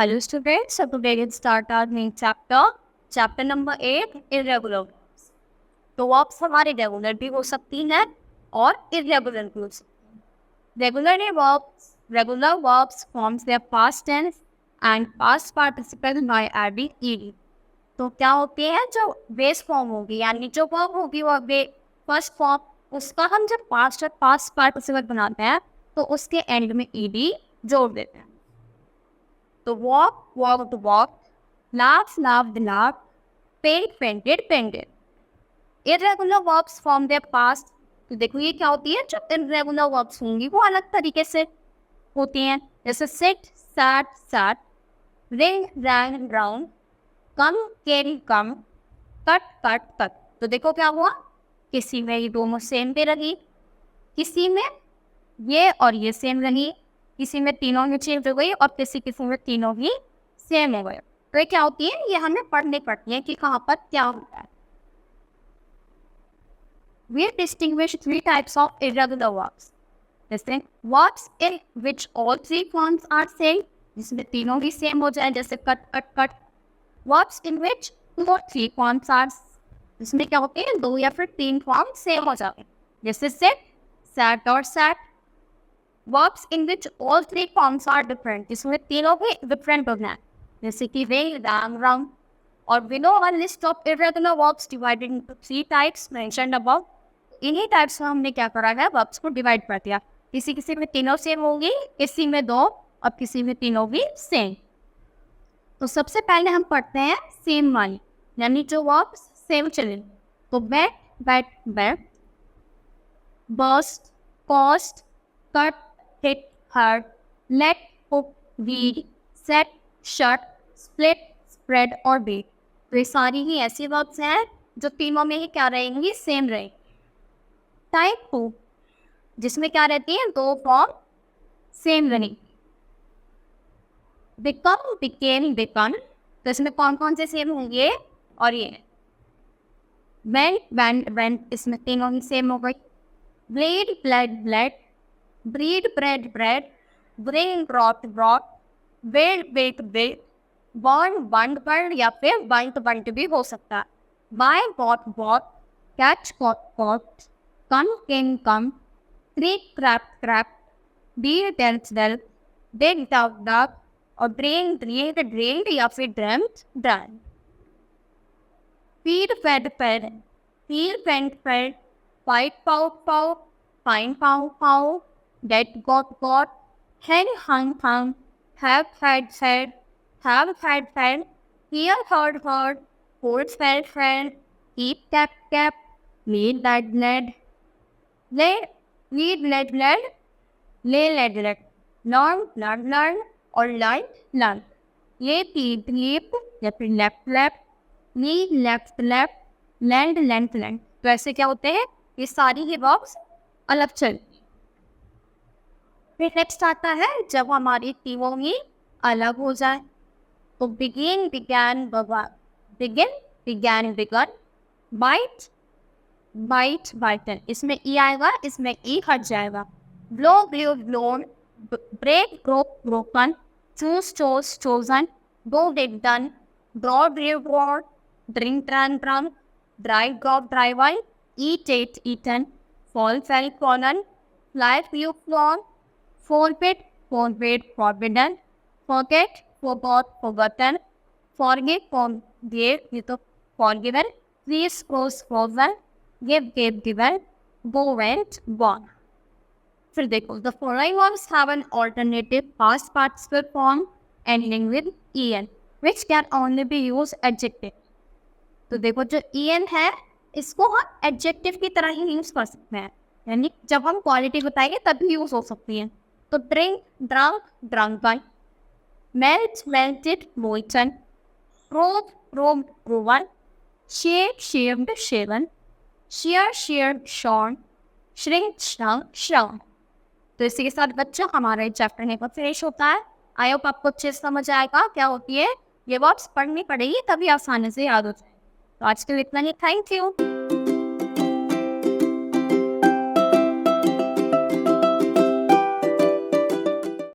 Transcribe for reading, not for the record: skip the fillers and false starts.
Hello students, so today let's start our main chapter. Chapter number 8, irregular verbs. तो verbs हमारे regular भी हो सकती हैं और irregular भी हो सकती हैं. Regular verbs forms their past tense and past participle by adding ed. तो क्या होती है, जो बेस फॉर्म होगी यानी जो वर्ब होगी वो फर्स्ट फॉर्म, उसका हम जब पास्ट और पास्ट पार्टिसिपल बनाते हैं तो उसके एंड में ed जोड़ देते हैं. तो walk to walk, laugh laugh, painted painted. Irregular verbs form their past. तो देखो ये क्या होती है, जो irregular verbs होंगी वो अलग तरीके से होती हैं. जैसे sit sat, ring rang round, come came come, cut. तो देखो क्या हुआ, किसी में ये दोनों सेम पे रही, किसी में ये और ये सेम रही, किसी में तीनों में चेंज हो गई और किसी में तीनों ही सेम हो गए. तो ये क्या होती है, ये हमें पढ़नी पड़ती है कि कहाँ पर क्या होता है. We distinguish three types of irregular verbs. जैसे verbs in which all three forms are same, जिसमें तीनों भी सेम हो जाए, जैसे cut. Verbs in which two or three forms are, जिसमें क्या होते हैं, दो या फिर तीन फॉर्म सेम हो जाते हैं, जैसे sit, sat और sat. Verbs in which all three forms are different, जिसमें तीनों भी different होना है, जैसे कि ring, rang. और we know a list of irregular verbs divided into three types mentioned above. इन्हीं टाइप्स में हमने क्या करा है, verbs को डिवाइड कर दिया. किसी में तीनों सेम होंगी, किसी में दो और किसी में तीनों भी सेम. तो सबसे पहले हम पढ़ते हैं सेम वाली, यानी जो verbs सेम चले. तो bet, burst, cost, cut, hit, hurt, let, hook, weed, set, shut, split, spread और beat. तो ये सारी ही ऐसी वर्ब्स हैं जो तीनों में ही क्या रहेंगी, सेम रहेंगी. टाइप 2, जिसमें क्या रहती है, दो फॉर्म सेम रहेंगी. become, तो इसमें कौन कौन से सेम होंगे, और ये went, इसमें तीनों ही सेम हो गई. bleed, bled, breed, bread, bring, brought, build, burn या फिर bunt भी हो सकता है. buy, bought, catch, caught, come, creep, crap, deal, dealt, dig, dug, और drained या फिर dreamt. feed, fed, feel, fed, fight, pow, find, pow, get, got, hang, hung, have, had, fed, hear, heard, hold, felt, keep, kept, lead, led, led, learn, और learn. leap, या फिर left, lead, left, land. तो ऐसे क्या होते हैं, ये सारी ही वर्ब्स अलग चलती हैं. फिर नेक्स्ट आता है जब हमारी तीनों ही अलग हो जाए. तो begin, began, bite, इसमें ई आएगा, इसमें ई हट जाएगा. blow, blew, blown, break, broken, choose, chosen, go, did, done, draw, brought, drink, drunk, drive, driven, eat, eaten, fall, fallen, fly, flew, flown, forfeit, forbidden, forget, forgotten, forgive, forgave, forgiven, freeze, frozen, give, given, go, went, gone. फिर देखो, the following verbs have an alternative past participle form ending with en, which can only be used adjective. तो देखो, जो en है इसको हम adjective की तरह ही यूज कर सकते हैं, यानी जब हम क्वालिटी बताएंगे तभी यूज हो सकती है. तो drink, drunken, melt, melted, molten, probe, proven, shave, shaved, shaven, shear, sheared, shorn, shrink, shrunk. तो इसी के साथ बच्चों हमारा चैप्टर यहाँ पर फिनिश होता है. आई होप आपको अच्छे से समझ आएगा क्या होती है ये वर्ब्स, पढ़नी पड़ेगी तभी आसानी से याद हो जाए. तो आज के लिए इतना ही. Thank you.